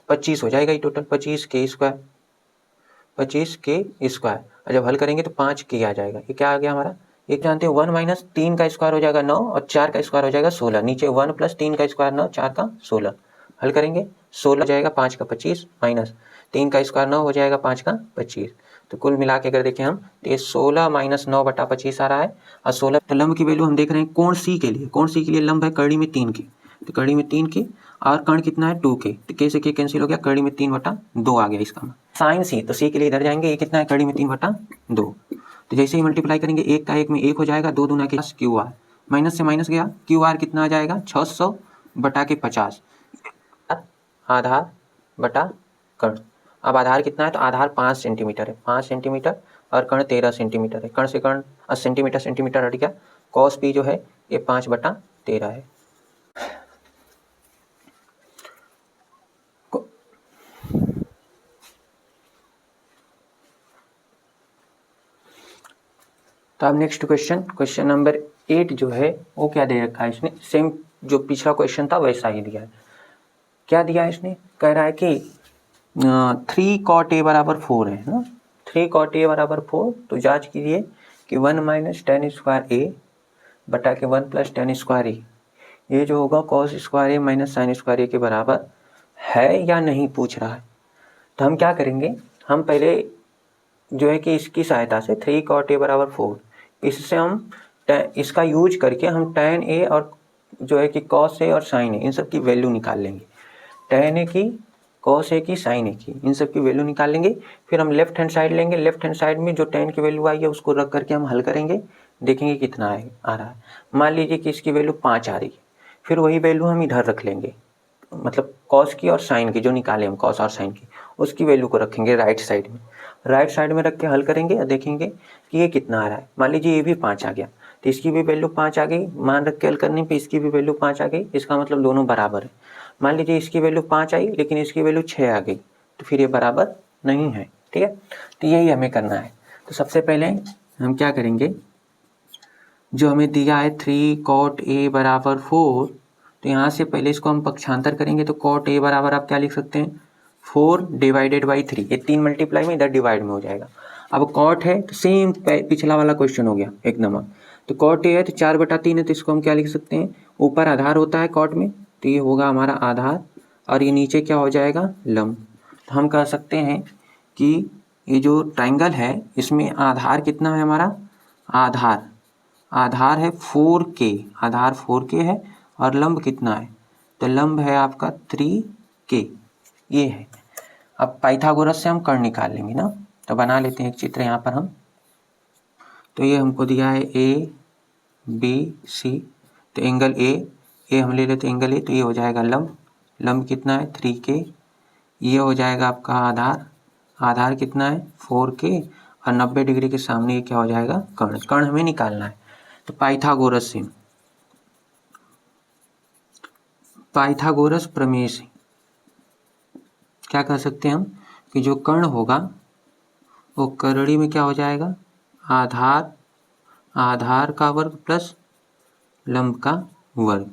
25 हो जाएगा ये टोटल, 25 के स्क्वायर, 25 के स्क्वायर। और जब हल करेंगे तो 5 के आ जाएगा। ये क्या आ गया हमारा, एक जानते हो 1 माइनस 3 का स्क्वायर हो जाएगा 9 और 4 का स्क्वायर हो जाएगा 16। नीचे 1 प्लस 3 का स्क्वायर 9, 4 का 16। हल करेंगे 16 हो जाएगा 5 का 25 माइनस 3 का स्क्वायर 9 हो जाएगा 5 का 25। तो कुल मिला के अगर देखें हम तो ये 16 माइनस 9 बटा 25 आ रहा है। और 16 तो लंब की वैल्यू हम देख रहे हैं कोण सी के लिए, कोण सी के लिए लंब है कड़ी में 3 की, तो कड़ी में 3 की और कर्ण कितना है 2 के, तो के से के कैंसिल हो गया, कड़ी में 3 बटा 2 आ गया इसका। साइन सी, तो सी के लिए इधर जाएंगे, ये कितना है कड़ी में 3 बटा 2। तो जैसे ही मल्टीप्लाई करेंगे एक का एक में एक हो जाएगा, 2 दूना के क्यू आर, माइनस से माइनस गया, क्यू आर कितना आ जाएगा 600 बटा के 50 आधार बटा कर्ण। अब आधार कितना है, तो आधार 5 सेंटीमीटर है, 5 सेंटीमीटर और कर्ण 13 सेंटीमीटर है। कर्ण से कर्ण सेंटीमीटर सेंटीमीटर हट गया, कॉस पी जो है ये 5 बटा 13 है। तो अब नेक्स्ट क्वेश्चन, क्वेश्चन नंबर 8 जो है वो क्या दे रखा है इसने, सेम जो पिछला क्वेश्चन था वैसा ही दिया है। क्या दिया है इसने, कह रहा है कि 3 cot a बराबर 4 है ना, 3 cot a बराबर 4। तो जांच कीजिए कि 1 माइनस टेन स्क्वायर ए बटा के 1 प्लस टेन स्क्वायर ए, ये जो होगा कॉस स्क्वायर ए माइनस साइन स्क्वायर ए के बराबर है या नहीं पूछ रहा है। तो हम क्या करेंगे, हम पहले जो है कि इसकी सहायता से 3 cot a बराबर 4, इससे हम इसका यूज करके हम tan a और जो है कि cos a और sin a इन सब की वैल्यू निकाल लेंगे। tan a की, cos a की, sin a की, इन सब की वैल्यू निकाल लेंगे। फिर हम लेफ्ट हैंड साइड लेंगे, लेफ्ट हैंड साइड में जो tan की वैल्यू आई है उसको रख करके हम हल करेंगे, देखेंगे कितना आ रहा है। मान लीजिए कि इसकी वैल्यू 5 आ रही है, फिर वही वैल्यू हम इधर रख लेंगे, मतलब cos की और sin की जो निकाले हम cos और sin की, उसकी वैल्यू को रखेंगे राइट साइड में। राइट साइड में रख के हल करेंगे और देखेंगे कि ये कितना आ रहा है। मान लीजिए ये भी 5 आ गया, तो इसकी भी वैल्यू 5 आ गई, मान रख के हल करने पे इसकी भी वैल्यू 5 आ गई, इसका मतलब दोनों बराबर है। मान लीजिए इसकी वैल्यू 5 आई लेकिन इसकी वैल्यू 6 आ गई, तो फिर ये बराबर नहीं है। ठीक है, तो यही हमें करना है। तो सबसे पहले हम क्या करेंगे, जो हमें दिया है 3 cot a बराबर 4, तो यहाँ से पहले इसको हम पक्षांतर करेंगे, तो cot a बराबर आप क्या लिख सकते हैं 4 डिवाइडेड बाई 3, ये 3 मल्टीप्लाई में इधर डिवाइड में हो जाएगा। अब cot है तो सेम पिछला वाला क्वेश्चन हो गया एक नंबर, तो cot a है तो 4 बटा 3 है, तो इसको हम क्या लिख सकते हैं, ऊपर आधार होता है cot में, तो ये होगा हमारा आधार और ये नीचे क्या हो जाएगा लंब। तो हम कह सकते हैं कि ये जो ट्राइंगल है इसमें आधार कितना है हमारा, आधार है 4k, आधार 4k है और लंब कितना है, तो लंब है आपका 3k, ये है। अब पाइथागोरस से हम कर्ण निकाल लेंगे ना, तो बना लेते हैं एक चित्र यहाँ पर हम। तो ये हमको दिया है ए बी सी, तो एंगल ए हम ले लेते हैं एंगल ए, तो ये हो जाएगा लंब कितना है 3k, ये हो जाएगा आपका आधार कितना है 4k और 90 डिग्री के सामने ये क्या हो जाएगा कर्ण हमें निकालना है। तो पाइथागोरस प्रमेय से क्या कह सकते हैं हम कि जो कर्ण होगा वो करड़ी में क्या हो जाएगा, आधार का वर्ग प्लस लंब का वर्ग।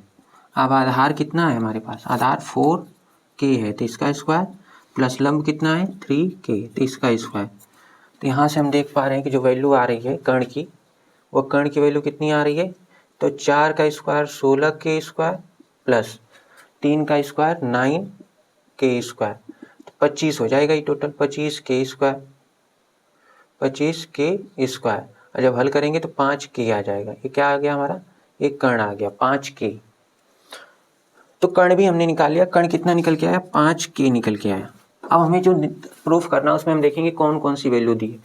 अब आधार कितना है हमारे पास, आधार 4k है तो इसका स्क्वायर प्लस लंब कितना है 3k, तो इसका स्क्वायर। तो यहाँ से हम देख पा रहे हैं कि जो वैल्यू आ रही है कर्ण की, वो कर्ण की वैल्यू कितनी आ रही है, तो 4 का स्क्वायर 16k स्क्वायर प्लस 3 का स्क्वायर 9k स्क्वायर, तो 25 हो जाएगा ये total, 25k square, 25k square. और जब हल करेंगे तो 5k आ जाएगा। ये क्या आ गया हमारा, ये कर्ण आ गया 5k। तो कर्ण भी हमने निकाल लिया, कर्ण कितना निकल के आया 5k निकल के आया। अब हमें जो प्रूफ करना है उसमें हम देखेंगे कौन कौन सी वैल्यू दी है।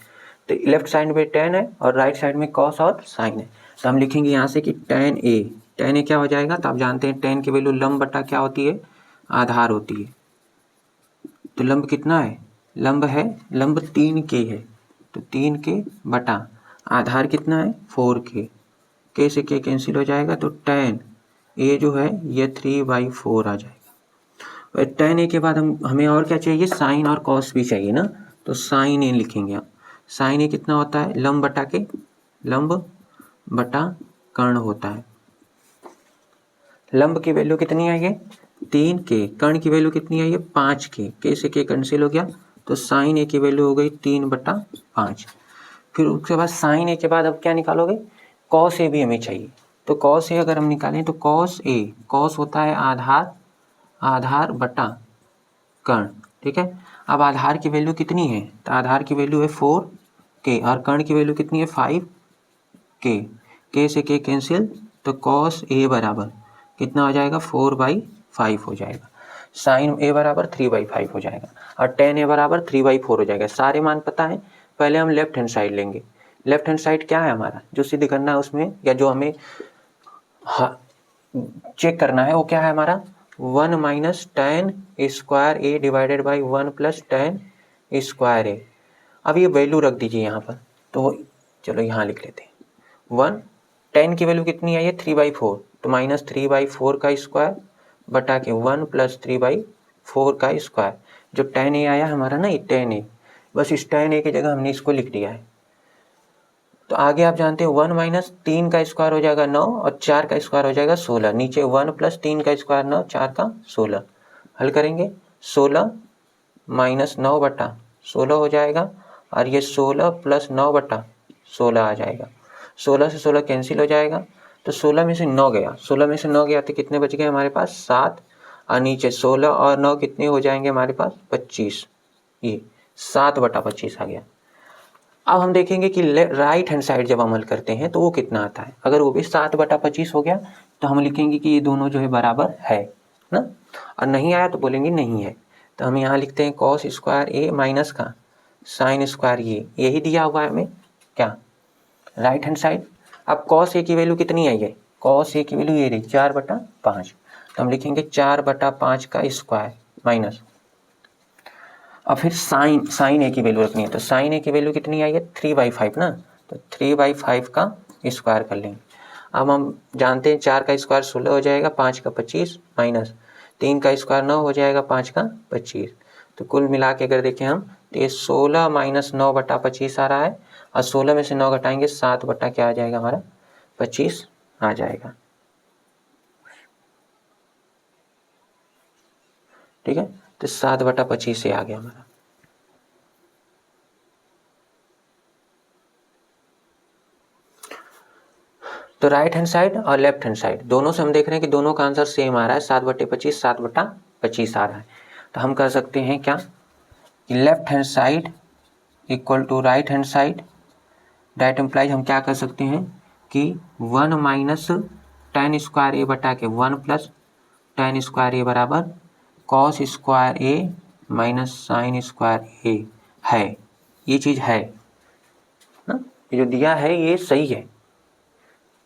तो लेफ्ट साइड में tan है और राइट साइड में cos और sin है, तो हम लिखेंगे यहाँ से कि tan a क्या हो जाएगा, तो आप जानते हैं tan की वैल्यू लंब बटा क्या होती है, आधार होती है। तो लंब कितना है, लंब 3k है, तो 3k बटा आधार कितना है 4k, k से k कैंसिल हो जाएगा, तो tan a जो है ये 3/4 आ जाएगा। और tan a के बाद हमें और क्या चाहिए, साइन और cos भी चाहिए ना, तो साइन a लिखेंगे आप। साइन a कितना होता है, लंब बटा कर्ण होता है। लंब की वैल्यू कितनी आई है 3k, कर्ण की वैल्यू कितनी आई है 5k, k से k कैंसिल हो गया तो साइन a की वैल्यू हो गई 3/5। फिर उसके बाद साइन a के बाद अब क्या निकालोगे, कॉस a भी हमें चाहिए। तो कॉस a अगर हम निकालें तो कॉस a, कॉस होता है आधार बटा कर्ण, ठीक है। अब आधार की वैल्यू कितनी है, तो आधार की वैल्यू है 4k और कर्ण की वैल्यू कितनी है 5k, k से k कैंसिल तो कॉस a बराबर कितना हो जाएगा 4/5 हो जाएगा, साइन a बराबर 3/5 हो जाएगा और टेन a बराबर 3/4 हो जाएगा। सारे मान पता है। पहले हम लेफ्ट हैंड साइड लेंगे। लेफ्ट हैंड साइड क्या है हमारा, जो सिद्ध करना है उसमें या जो हमें चेक करना है वो क्या है हमारा, 1 minus ten square A divided by 1 plus ten square A. अब ये वैल्यू रख दीजिए यहाँ पर, तो चलो यहाँ लिख लेते हैं 1, टेन की वैल्यू कितनी आई है 3/4, तो माइनस 3/4 का स्क्वायर बटा के 1 प्लस 3/4 का स्क्वायर। जो टेन ए आया हमारा ना, ये टेन ए, बस इस टेन ए की जगह हमने इसको लिख दिया है। तो आगे आप जानते हैं 1 माइनस 3 का स्क्वायर हो जाएगा 9 और 4 का स्क्वायर हो जाएगा 16। नीचे 1 प्लस 3 का स्क्वायर 9, 4 का 16। हल करेंगे 16 माइनस 9 बटा 16 हो जाएगा और ये 16 प्लस 9 बटा 16 आ जाएगा। 16 से 16 कैंसिल हो जाएगा तो 16 में से 9 गया, 16 में से 9 गया तो कितने बच गए हमारे पास 7 और नीचे 16 और 9 कितने हो जाएंगे हमारे पास 25, ये 7/25 आ गया। अब हम देखेंगे कि राइट हैंड साइड जब अमल करते हैं तो वो कितना आता है। अगर वो भी 7/25 हो गया तो हम लिखेंगे कि ये दोनों जो है बराबर है ना, और नहीं आया तो बोलेंगे नहीं है। तो हम यहाँ लिखते हैं कॉस स्क्वायर ए माइनस का साइन स्क्वायर ये, यही दिया हुआ है हमें क्या राइट हैंड साइड। अब कॉस ए की वैल्यू कितनी आई है, कॉस ए की वैल्यू ये रही 4/5, तो हम लिखेंगे 4/5 का स्क्वायर माइनस, और फिर साइन ए की वैल्यू रखनी है। तो साइन ए की वैल्यू कितनी आई है 3/5 ना, तो 3/5 का स्क्वायर कर लेंगे। अब हम जानते हैं 4 का स्क्वायर 16 हो जाएगा, 5 का 25 माइनस 3 का स्क्वायर 9 हो जाएगा, 5 का 25। तो कुल मिला के अगर देखें हम तो ये 16 माइनस 9/25 आ रहा है और 16 में से 9 घटाएंगे 7 बटा क्या आ जाएगा हमारा 25 आ जाएगा, ठीक है। तो 7/25 से आ गया हमारा। तो राइट हैंड साइड और लेफ्ट हैंड साइड दोनों से हम देख रहे हैं कि दोनों का आंसर सेम आ रहा है, 7/25 7/25 आ रहा है। तो हम कर सकते हैं क्या कि left hand side equal to right hand side, that implies हम क्या कर सकते हैं कि 1 माइनस टेन स्क्वायर ए बटा के 1 प्लस टेन स्क्वायर ए बराबर कॉस स्क्वायर ए माइनस साइन स्क्वायर ए है। ये चीज़ है ना, ये जो दिया है ये सही है,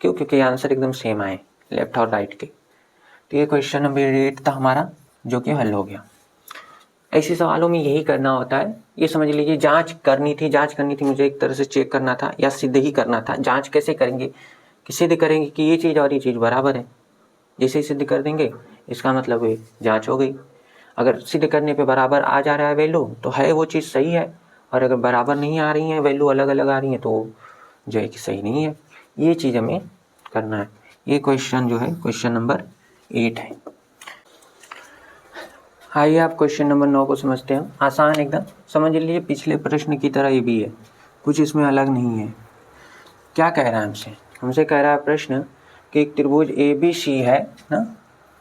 क्यों, क्योंकि आंसर एकदम सेम आए लेफ्ट और राइट के। तो ये क्वेश्चन नंबर 8 था हमारा, जो कि हल हो गया। ऐसे सवालों में यही करना होता है, ये समझ लीजिए जांच करनी थी मुझे, एक तरह से चेक करना था या सिद्ध ही करना था। जांच कैसे करेंगे कि सिद्ध करेंगे कि ये चीज़ और ये चीज़ बराबर है, जैसे ही सिद्ध कर देंगे इसका मतलब है जांच हो गई। अगर सिद्ध करने पे बराबर आ जा रहा है वैल्यू तो है वो चीज़ सही है, और अगर बराबर नहीं आ रही है वैल्यू अलग अलग आ रही है तो जो है कि सही नहीं है। ये चीज़ हमें करना है। ये क्वेश्चन जो है क्वेश्चन नंबर 8 है। आइए आप क्वेश्चन नंबर 9 को समझते हैं। आसान एकदम समझ लीजिए, पिछले प्रश्न की तरह ये भी है, कुछ इसमें अलग नहीं है। क्या कह रहा है हमसे कह रहा है प्रश्न कि एक त्रिभुज ABC है ना,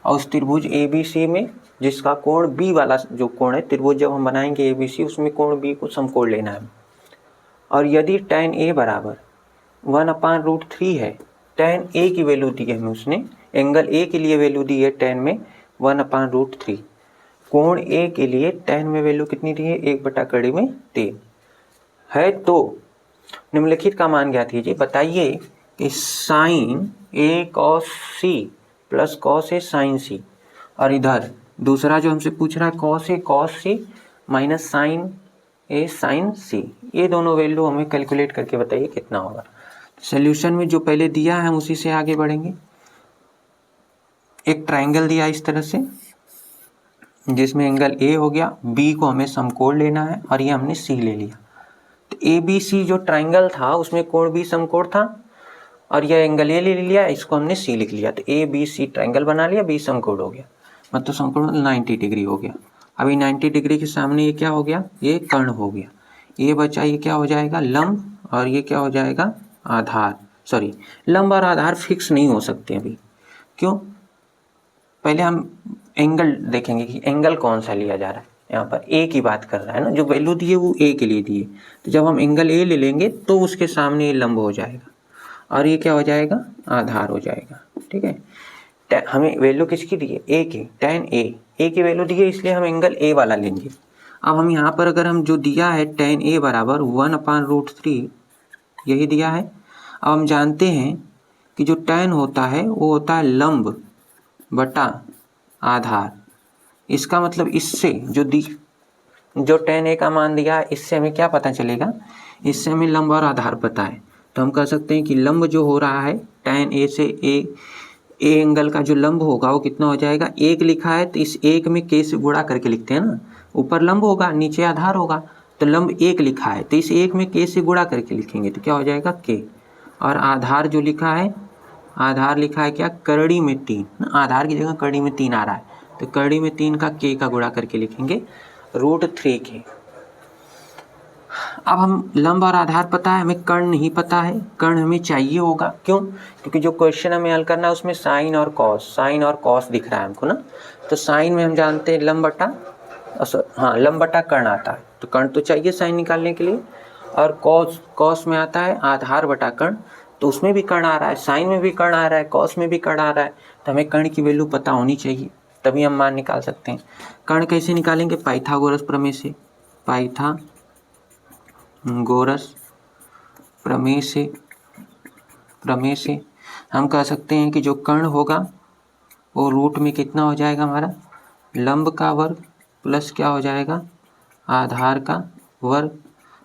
और उस त्रिभुज ABC में जिसका कोण B वाला जो कोण है, त्रिभुज जब हम बनाएंगे ABC उसमें कोण B को समकोण लेना है। और यदि tan A बराबर 1/√3 है, tan A की वैल्यू दी है हमें उसने, एंगल A के लिए वैल्यू दी है tan में 1/√3, कोण A के लिए tan में वैल्यू कितनी दी है 1/3 है, तो निम्नलिखित का मान ज्ञात कीजिए। बताइए कि sine A cos C plus cos A sin C, और इधर दूसरा जो हमसे पूछ रहा है cos A cos C minus sine A sin C, ये दोनों वैल्यू हमें कैलकुलेट करके बताइए कितना होगा। सॉल्यूशन में जो पहले दिया है हम उसी से आगे बढ़ेंगे। एक ट्रायंगल दिया इस तरह से जिसमें एंगल A हो गया, B को हमें समकोण लेना है और ये हमने C ले लिया। तो ABC जो ट्रायंगल था उसमें कोण B समकोण था और यह एंगल A ले लिया, इसको हमने C लिख लिया। तो ABC ट्रायंगल बना लिया, B समकोण हो गया। मतलब समकोण 90 डिग्री हो गया। अभी 90 डिग्री के सामने ये क्या हो गया, ये कर्ण हो गया। ये बचा, ये क्या हो जाएगा, लंब, और ये क्या हो जाएगा, आधार। सॉरी, लंब और आधार फिक्स नहीं हो सकते अभी। क्यों? पहले हम एंगल देखेंगे कि एंगल कौन सा लिया जा रहा है। यहाँ पर ए की बात कर रहा है ना, जो वैल्यू दी है वो ए के लिए दी है। तो जब हम एंगल ए ले लेंगे तो उसके सामने ये लंब हो जाएगा और ये क्या हो जाएगा, आधार हो जाएगा। ठीक है, हमें वैल्यू किसकी दी है, ए की, tan ए की वैल्यू दी है, इसलिए हम एंगल ए वाला लेंगे। अब हम यहाँ पर अगर हम जो दिया है tan ए बराबर 1/√3 यही दिया है। अब हम जानते हैं कि जो tan होता है वो होता है लंब बटा आधार। इसका मतलब इससे जो tan ए का मान दिया है, इससे हमें क्या पता चलेगा, इससे हमें लंब और आधार पता है। तो हम कह सकते हैं कि लंब जो हो रहा है tan ए से ए एंगल का जो लंब होगा वो कितना हो जाएगा, एक लिखा है तो इस एक में k से गुणा करके लिखते हैं ना, ऊपर लंब होगा नीचे आधार होगा, तो लंब एक लिखा है तो इस एक में k से गुणा करके लिखेंगे तो क्या हो जाएगा k। और आधार जो लिखा है, आधार लिखा है क्या, करड़ी में 3, आधार की जगह करड़ी में 3 आ रहा है, तो करड़ी में 3 का k का गुणा करके लिखेंगे √3k। अब हम लंब और आधार पता है, हमें कर्ण नहीं पता है, कर्ण हमें चाहिए होगा। क्यों? क्योंकि जो क्वेश्चन हमें हल करना है उसमें साइन और कॉस दिख रहा है हमको ना। तो साइन में हम जानते हैं लंब बटा, हाँ लंब बटा कर्ण आता है, तो कर्ण तो चाहिए साइन निकालने के लिए। और कॉस में आता है आधार बटा कर्ण, तो उसमें भी कर्ण आ रहा है, साइन में भी कर्ण आ रहा है, कॉस में भी कर्ण आ रहा है, तो हमें कर्ण की वैल्यू पता होनी चाहिए, तभी हम मान निकाल सकते हैं। कर्ण कैसे निकालेंगे, पाइथागोरस प्रमेय से, पाइथागोरस प्रमेय से हम कह सकते हैं कि जो कर्ण होगा वो रूट में कितना हो जाएगा हमारा, लंब का वर्ग प्लस क्या हो जाएगा, आधार का वर्ग।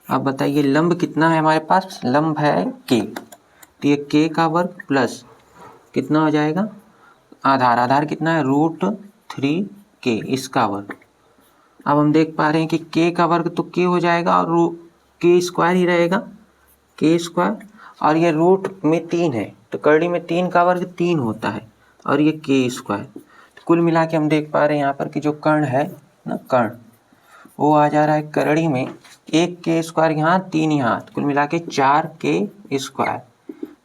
अब बताइए लंब कितना है हमारे पास, लंब है k, तो ये k का वर्ग प्लस कितना हो जाएगा, आधार कितना है, √3k इसका वर्ग। अब हम देख पा रहे हैं कि k का वर्ग तो k हो जाएगा और k स्क्वायर ही रहेगा, k स्क्वायर, और ये रूट में 3 है तो करड़ी में 3 का वर्ग 3 होता है और ये k स्क्वायर। तो कुल मिला के हम देख पा रहे हैं यहाँ पर कि जो कर्ण है ना, कर्ण वो आ जा रहा है करड़ी में 1 k स्क्वायर यहाँ 3 यहाँ, तो कुल मिला के 4k स्क्वायर,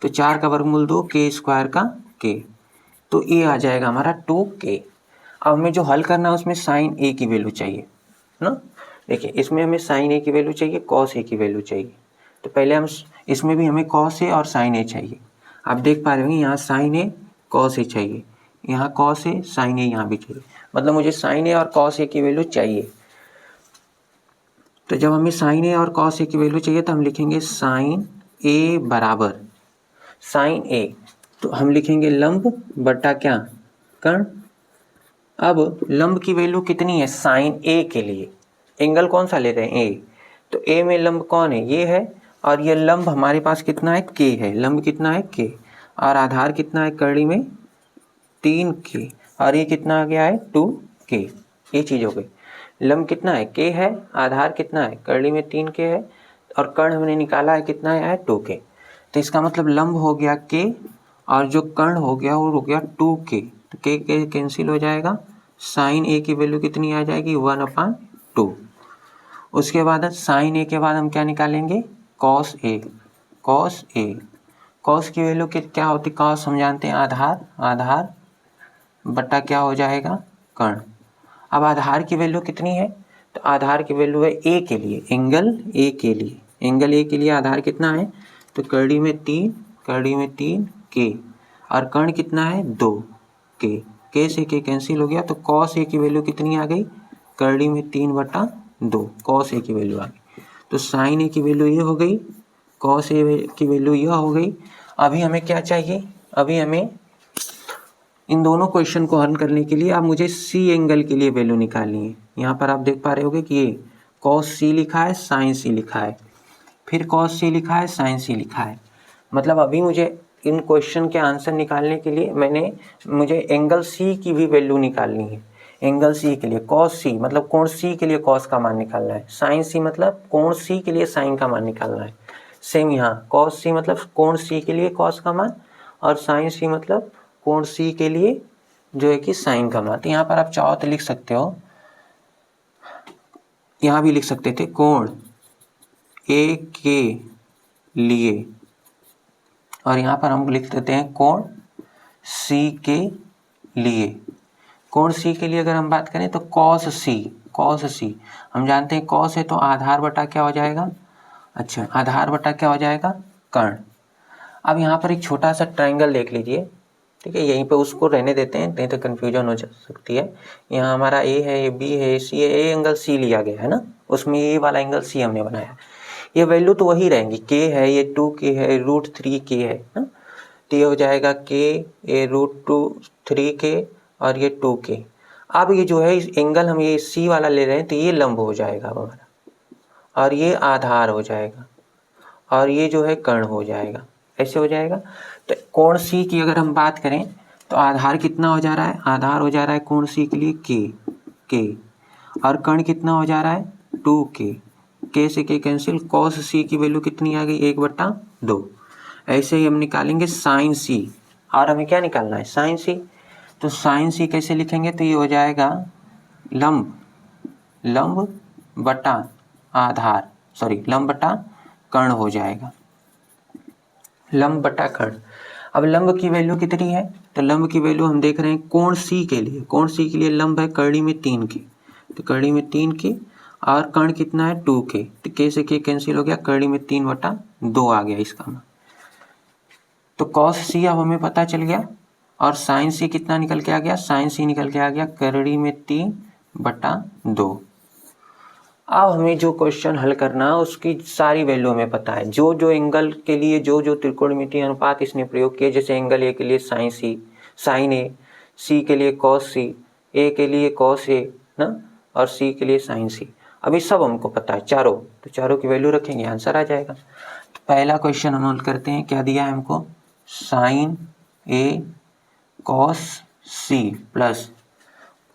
तो 4 का वर्गमूल 2 k स्क्वायर का k, तो ये आ जाएगा हमारा 2k। अब हमें जो हल करना है उसमें साइन ए की वैल्यू चाहिए ना। देखिए इसमें हमें साइन ए की वैल्यू चाहिए, कॉस ए की वैल्यू चाहिए, तो पहले हम इसमें भी हमें कॉस ए और साइन ए चाहिए। आप देख पा रहे होंगे यहाँ साइन ए कॉस ए चाहिए, यहाँ कॉस ए साइन ए यहाँ भी चाहिए, मतलब मुझे साइन ए और कॉस ए की वैल्यू चाहिए। तो जब हमें साइन ए और कॉस ए की वैल्यू चाहिए तो हम लिखेंगे साइन ए बराबर साइन ए, तो हम लिखेंगे लंब बटा क्या, कर्ण। अब लंब की वैल्यू कितनी है साइन ए के लिए, एंगल कौन सा ले रहे हैं, ए, तो ए में लंब कौन है, ये है, और ये लंब हमारे पास कितना है, के है, लंब कितना है के, और आधार कितना है करड़ी में 3k, और ये कितना आ गया है 2k, ये चीज़ हो गई। लंब कितना है के है, आधार कितना है करड़ी में 3k है, और कर्ण हमने निकाला है कितना है 2k, तो इसका मतलब लंब हो गया k और जो कर्ण हो गया वो हो गया 2k, तो k कैंसिल हो जाएगा, साइन ए की वैल्यू कितनी आ जाएगी 1/2। उसके बाद साइन ए के बाद हम क्या निकालेंगे, कॉस ए, कॉस की वैल्यू क्या होती है, कॉस हम जानते हैं आधार बटा क्या हो जाएगा कर्ण। अब आधार की वैल्यू कितनी है, तो आधार की वैल्यू है ए के लिए, एंगल ए के लिए आधार कितना है, तो करड़ी में 3 के, और कर्ण कितना है 2k, k से k कैंसिल हो गया, तो कॉस ए की वैल्यू कितनी आ गई, करड़ी में 3/2 कॉस ए की वैल्यू आ गई। तो साइन ए की वैल्यू ये हो गई, कॉस ए की वैल्यू यह हो गई। अभी हमें क्या चाहिए, अभी हमें इन दोनों क्वेश्चन को हल करने के लिए अब मुझे सी एंगल के लिए वैल्यू निकालनी है। यहाँ पर आप देख पा रहे होगे कि ये कॉस सी लिखा है, साइन सी लिखा है, फिर कॉस सी लिखा है, साइन सी लिखा है, मतलब अभी मुझे इन क्वेश्चन के आंसर निकालने के लिए मुझे एंगल सी की भी वैल्यू निकालनी है। एंगल सी के लिए कॉस सी मतलब कोण सी के लिए कॉस का मान निकालना है, साइन सी मतलब कोण सी के लिए साइन का मान निकालना है। सेम यहाँ कॉस सी मतलब कोण सी के लिए कॉस का मान, और साइन सी मतलब कोण सी के लिए जो है कि साइन का मान। तो यहाँ पर आप चाहो तो लिख सकते हो, यहाँ भी लिख सकते थे कोण ए के लिए, और यहाँ पर हम लिख देते हैं कोण सी के लिए। कोण सी के लिए अगर हम बात करें तो कॉस सी हम जानते हैं कॉस है तो आधार बटा क्या हो जाएगा, अच्छा आधार बटा क्या हो जाएगा, कर्ण। अब यहाँ पर एक छोटा सा ट्रायंगल देख लीजिए, ठीक है, यहीं पे उसको रहने देते हैं नहीं तो कन्फ्यूजन हो सकती है। यहाँ हमारा ए है, ये बी है, सी है, ए एंगल सी लिया गया है ना, उसमें ये वाला एंगल सी हमने बनाया। ये वैल्यू तो वही रहेंगी, के है, ये 2k है, √3k है ना, तो ये हो जाएगा के ए √3k और ये 2k। अब ये जो है इस एंगल हम ये सी वाला ले रहे हैं तो ये लंब हो जाएगा अब हमारा, और ये आधार हो जाएगा, और ये जो है कर्ण हो जाएगा, ऐसे हो जाएगा। तो कोण सी की अगर हम बात करें तो आधार कितना हो जा रहा है, आधार हो जा रहा है कोण सी के लिए के, और कर्ण कितना हो जा रहा है 2k, के से के कैंसिल, कॉस सी की वैल्यू कितनी आ गई 1/2। ऐसे ही हम निकालेंगे साइन सी, और हमें क्या निकालना है साइन सी। तो साइन सी कैसे लिखेंगे, तो ये हो जाएगा लंब बटा आधार, सॉरी लंब बटा कर्ण हो जाएगा, लंब बटा कर्ण। अब लंब की वैल्यू कितनी है, तो लंब की वैल्यू हम देख रहे हैं कोण सी के लिए, कोण सी के लिए लंब है कड़ी में 3k, तो कड़ी में 3k, और कर्ण कितना है 2k, तो k से k कैंसिल हो गया, कड़ी में 3/2 आ गया इसका मान। तो कॉस सी अब हमें पता चल गया, और साइन सी कितना निकल के आ गया, साइन सी निकल के आ गया कड़ी में 3/2। अब हमें जो क्वेश्चन हल करना है उसकी सारी वैल्यू हमें पता है, जो जो एंगल के लिए जो जो त्रिकोणमितीय अनुपात इसने प्रयोग किए, जैसे एंगल ए के लिए साइन ए, सी के लिए कॉस सी, ए के लिए कॉस ए ना, और सी के लिए साइन सी। अभी सब हमको पता है चारों, तो चारों की वैल्यू रखेंगे आंसर आ जाएगा। तो पहला क्वेश्चन हम हल करते हैं, क्या दिया है हमको, sign A cos C plus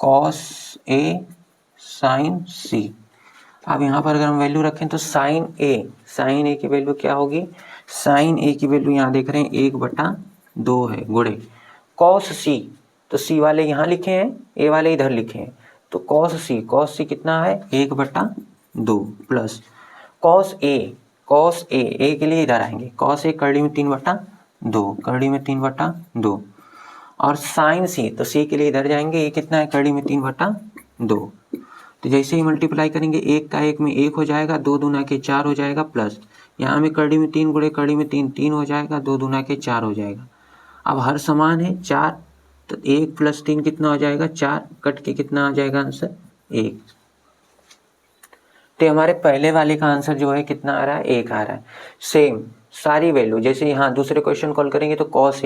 cos A sign सी। अब यहाँ पर अगर हम वैल्यू रखें तो साइन ए की वैल्यू क्या होगी, साइन ए की वैल्यू यहाँ देख रहे हैं 1/2 है गुणे कॉस सी, तो सी वाले यहाँ लिखे हैं, ए वाले इधर लिखे हैं, तो कॉस सी कितना है 1/2 प्लस कॉस ए के लिए इधर आएंगे, कॉस ए कड़ी में 3/2 और साइन सी, तो सी के लिए इधर जाएंगे, ये कितना है कड़ी में 3/2। तो जैसे ही मल्टीप्लाई करेंगे 1 का 1 में 1 हो जाएगा, 2 दूना के 4 हो जाएगा, प्लस यहाँ में कड़ी में 3 गुणे कड़ी में 3 हो जाएगा, 2 दूना के 4 हो जाएगा। अब हर समान है 4, तो 1 + 3 कितना हो जाएगा 4, कट के कितना आ जाएगा आंसर 1। तो हमारे पहले वाले का आंसर जो है कितना आ रहा है 1 आ रहा है। सेम सारी वैल्यू, जैसे यहाँ दूसरे क्वेश्चन कॉल करेंगे तो कॉस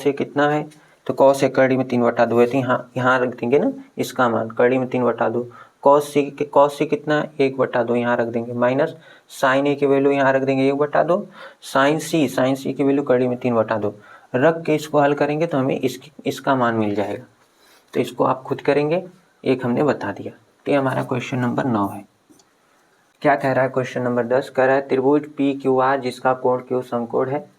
ए कितना है, तो कॉस ए कड़ी में 3/2 है, तो यहाँ रख देंगे ना इसका मान कड़ी में 3/2, कॉस सी कितना है 1/2 यहाँ रख देंगे, माइनस साइन ए की वैल्यू यहाँ रख देंगे 1/2, साइन सी की वैल्यू कड़ी में 3/2 रख के इसको हल करेंगे तो हमें इसका मान मिल जाएगा। तो इसको आप खुद करेंगे, एक हमने बता दिया। तो ये हमारा क्वेश्चन नंबर 9 है। क्या कह रहा है क्वेश्चन नंबर 10, कह रहा है त्रिभुज PQR जिसका कोण Q समकोण है,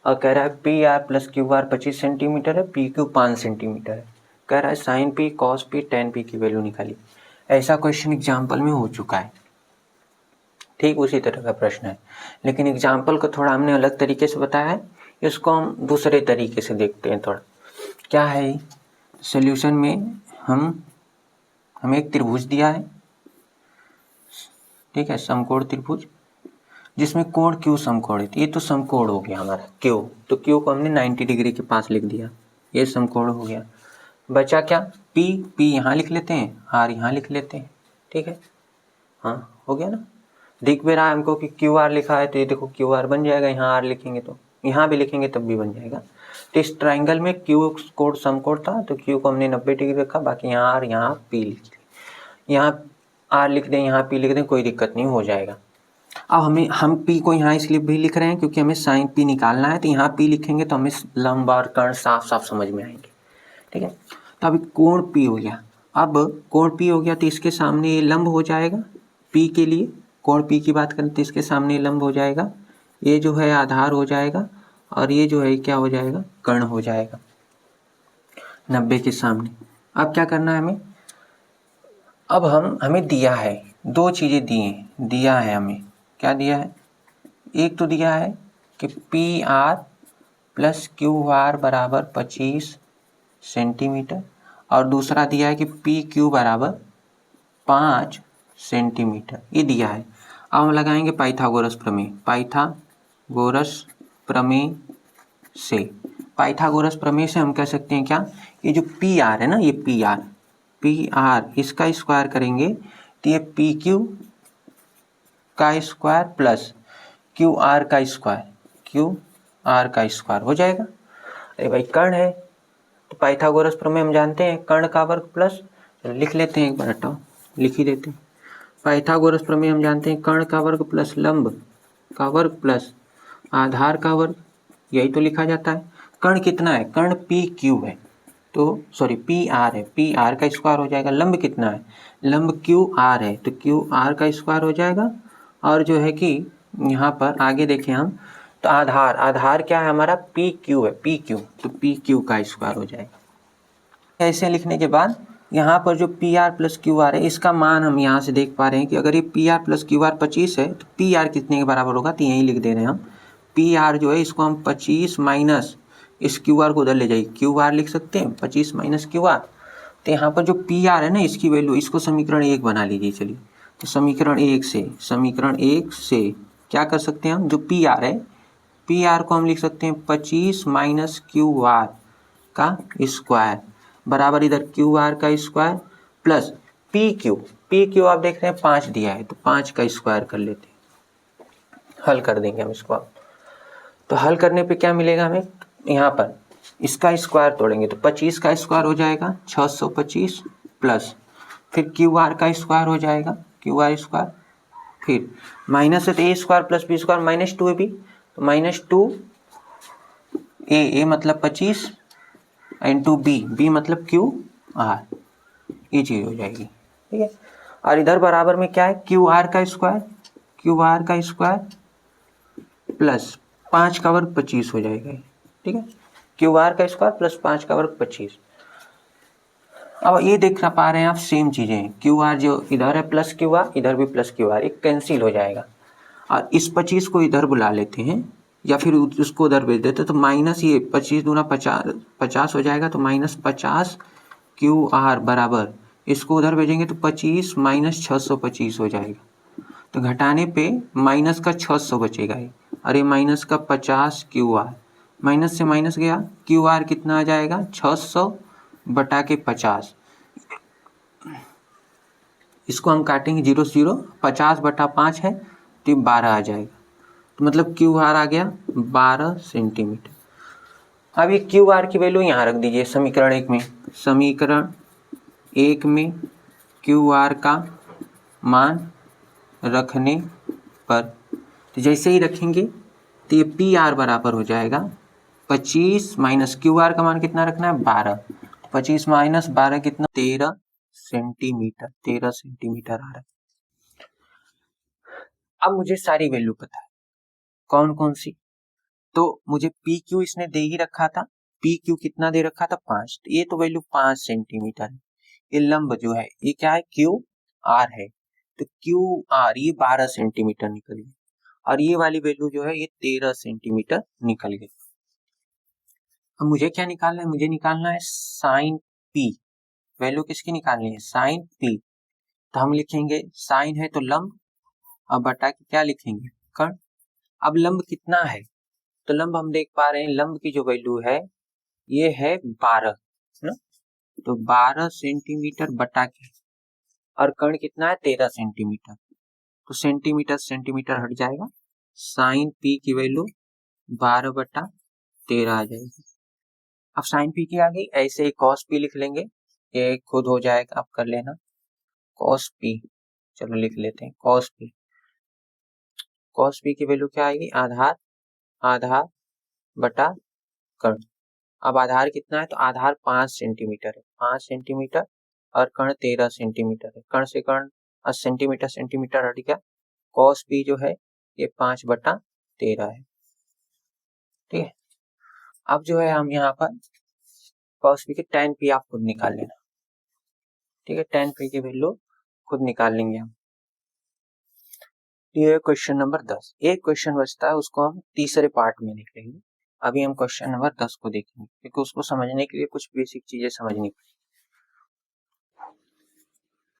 और कह रहा है PR + QR 25 सेंटीमीटर है, PQ 5 सेंटीमीटर है। कह रहा है sine P cos P tan P की वैल्यू निकाली। ऐसा क्वेश्चन एग्जाम्पल में हो चुका है, ठीक उसी तरह का प्रश्न है, लेकिन एग्जाम्पल को थोड़ा हमने अलग तरीके से बताया है, इसको हम दूसरे तरीके से देखते हैं थोड़ा। क्या है सॉल्यूशन में, हमें एक त्रिभुज दिया है, ठीक है, समकोण त्रिभुज जिसमें कोण Q समकोण है, ये तो समकोण हो गया हमारा Q, तो Q को हमने 90 डिग्री के पास लिख दिया, ये समकोण हो गया। बचा क्या P यहाँ लिख लेते हैं, R यहाँ लिख लेते हैं, ठीक है, हाँ हो गया ना। दिख भी रहा है हमको कि QR लिखा है, तो ये देखो QR बन जाएगा, यहाँ R लिखेंगे तो यहाँ भी लिखेंगे तब भी बन जाएगा। तो इस ट्राइंगल में Q कोण समकोण था, तो Q को हमने 90 डिग्री रखा, बाकी यहाँ R यहाँ P लिख दिए, यहाँ R लिख दें यहाँ P लिख दें, कोई दिक्कत नहीं, हो जाएगा। अब हम P को यहाँ इसलिए भी लिख रहे हैं क्योंकि हमें साइन P निकालना है, तो यहाँ P लिखेंगे तो हमें लंब और कर्ण साफ समझ में आएंगे, ठीक है। तो अभी कोण P हो गया, अब कोण P हो गया तो इसके सामने ये लंब हो जाएगा, P के लिए कोण P की बात करें तो इसके सामने लंब हो जाएगा, ये जो है आधार हो जाएगा, और ये जो है क्या हो जाएगा कर्ण हो जाएगा। 90 के सामने। अब क्या करना है हमें, अब हमें दिया है, दो चीज़ें दिया है हमें। क्या दिया है, एक तो दिया है कि P R plus Q R बराबर 25 सेंटीमीटर, और दूसरा दिया है कि पी क्यू बराबर 5 सेंटीमीटर, ये दिया है। अब हम लगाएंगे पाइथागोरस प्रमेय। पाइथागोरस प्रमेय से, पाइथागोरस प्रमेय से हम कह सकते हैं क्या, ये जो पी आर है ना, ये पी आर इसका स्क्वायर करेंगे तो ये पी क्यू का स्क्वायर प्लस क्यू आर का स्क्वायर हो जाएगा। अरे भाई कर्ण है तो पाइथागोरस प्रमेय हम जानते हैं, कर्ण का वर्ग प्लस, लिख लेते हैं एक बार, हटाओ लिख ही देते हैं। पाइथागोरस प्रमेय हम जानते हैं, कर्ण का वर्ग प्लस लंब का वर्ग प्लस आधार का वर्ग, यही तो लिखा जाता है। कर्ण कितना है, कर्ण पी क्यू है, तो सॉरी पी आर है, पी आर का स्क्वायर हो जाएगा। लंब कितना है, लंब क्यू आर है, तो क्यू आर का स्क्वायर हो जाएगा। और जो है कि यहाँ पर आगे देखें हम, तो आधार क्या है हमारा, पी क्यू है, पी क्यू, तो पी क्यू का स्क्वायर हो जाएगा। ऐसे लिखने के बाद यहाँ पर जो P R plus Q R है, इसका मान हम यहाँ से देख पा रहे हैं कि अगर ये P R plus Q R 25 है तो पी आर कितने के बराबर होगा, तो यहीं लिख दे रहे हैं हम। पी आर जो है इसको हम 25 माइनस इस क्यू आर को उधर ले जाइए, क्यू आर लिख सकते हैं 25 माइनस क्यू आर। तो यहाँ पर जो पी आर है ना, इसकी वैल्यू, इसको समीकरण 1 बना लीजिए। चलिए, तो समीकरण एक से क्या कर सकते हैं हम, जो पी आर है, पी आर को हम लिख सकते हैं 25 माइनस क्यू आर का स्क्वायर बराबर इधर क्यू आर का स्क्वायर प्लस पी क्यू आप देख रहे हैं 5 दिया है, तो 5 का स्क्वायर कर लेते हैं, हल कर देंगे हम इसको। तो हल करने पे क्या मिलेगा हमें, यहाँ पर इसका स्क्वायर तोड़ेंगे तो 25 का स्क्वायर हो जाएगा 625 प्लस फिर क्यू आर का स्क्वायर हो जाएगा, क्यू आर स्क्वायर, फिर माइनस है तो ए स्क्वायर प्लस बी स्क्वायर, -2 है भी, तो -2 ए मतलब 25 इंटू बी मतलब क्यू आर, ये चीज हो जाएगी। ठीक है, और इधर बराबर में क्या है, क्यू आर का स्क्वायर प्लस 5 का वर्ग 25 हो जाएगा। ठीक है, क्यू आर का स्क्वायर प्लस 5 का वर्ग 25। अब ये देख पा रहे हैं आप, सेम चीजें, क्यू आर जो इधर है प्लस क्यू आर, इधर भी प्लस क्यू आर, एक कैंसिल हो जाएगा। और इस 25 को इधर बुला लेते हैं या फिर उसको उधर भेज देते, तो माइनस ये 25 दूना 50 हो जाएगा, तो -50 क्यू आर बराबर, इसको उधर भेजेंगे तो 25 माइनस 625 हो जाएगा। तो घटाने पे माइनस का 600 बचेगा ही, अरे माइनस का 50 क्यू आर, माइनस से माइनस गया, क्यू आर कितना आ जाएगा 600 बटा के 50, इसको हम काटेंगे 0 0, 50 बटा 5 है तो 12 आ जाएगा, तो मतलब क्यू आर आ गया 12 सेंटीमीटर। अब ये क्यू आर की वैल्यू यहाँ रख दीजिए समीकरण 1 में, समीकरण 1 में क्यू आर का मान रखने पर, तो जैसे ही रखेंगे तो ये पी आर बराबर हो जाएगा 25 माइनस क्यू आर का मान कितना रखना है 12, 25 माइनस 12 कितना 13 सेंटीमीटर आ रहा है। अब मुझे सारी वैल्यू पता है, कौन कौन सी, तो मुझे पी क्यू इसने दे ही रखा था, पी क्यू कितना दे रखा था 5, तो ये तो वैल्यू 5 सेंटीमीटर है। ये लंब जो है ये क्या है, क्यू आर है, तो क्यू आर ये 12 सेंटीमीटर निकल गई, और ये वाली वैल्यू जो है ये 13 सेंटीमीटर निकल गई। अब मुझे क्या निकालना है, मुझे निकालना है साइन पी, वैल्यू किसकी निकालनी है, साइन पी। तो हम लिखेंगे साइन है तो लंब, अब बटा के क्या लिखेंगे, कर्ण। अब लंब कितना है, तो लंब हम देख पा रहे हैं, लंब की जो वैल्यू है ये है 12 ना, तो 12 सेंटीमीटर बटा के, और कर्ण कितना है 13 सेंटीमीटर, तो सेंटीमीटर हट जाएगा, साइन पी की वैल्यू 12 बटा 13 आ जाएगी। अब साइन पी की आ गई, ऐसे ही कॉस पी लिख लेंगे, ये खुद हो जाएगा, आप कर लेना कॉस पी, चलो लिख लेते हैं कॉस पी की वैल्यू क्या आएगी, आधार बटा कर्ण। अब आधार कितना है, तो आधार 5 सेंटीमीटर है, 5 सेंटीमीटर, और कर्ण 13 सेंटीमीटर है, कर्ण से कर्ण सेंटीमीटर हट गया, कॉस पी जो है ये 5 बटा 13 है। ठीक है, अब जो है हम यहाँ पर कॉस पी की tan p आप खुद निकाल लेना, ठीक है, tan p की वैल्यू खुद निकाल लेंगे हम। ये क्वेश्चन नंबर 10। एक क्वेश्चन बचता है, उसको हम तीसरे पार्ट में देख लेंगे। अभी हम क्वेश्चन नंबर 10 को देखेंगे, क्योंकि उसको समझने के लिए कुछ बेसिक चीजें समझनी पड़ेगी।